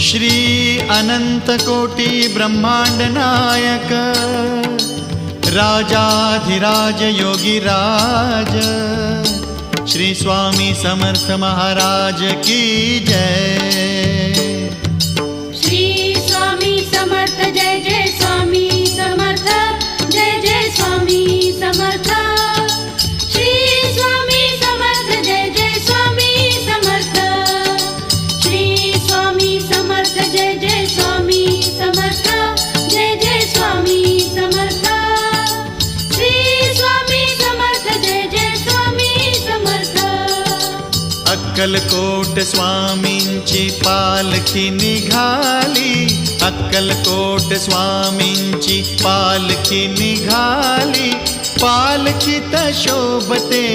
श्री अनंत कोटी ब्रह्मांड नायक राजाधिराज योगीराज श्री स्वामी समर्थ महाराज की जय। श्री स्वामी समर्थ जय जय स्वामी समर्थ जय जय स्वामी समर्थ। श्री स्वामी समर्थ जय जय स्वामी समर्थ। श्री स्वामी समर्थ जय जय स्वामी समर्थ जय जय स्वामी समर्थ। श्री स्वामी समर्थ जय जय स्वामी समर्थ। अक्कलकोट स्वामींची पालखी निघाली, अक्कलकोट स्वामींची पालखी निघाली, पालखीत शोभते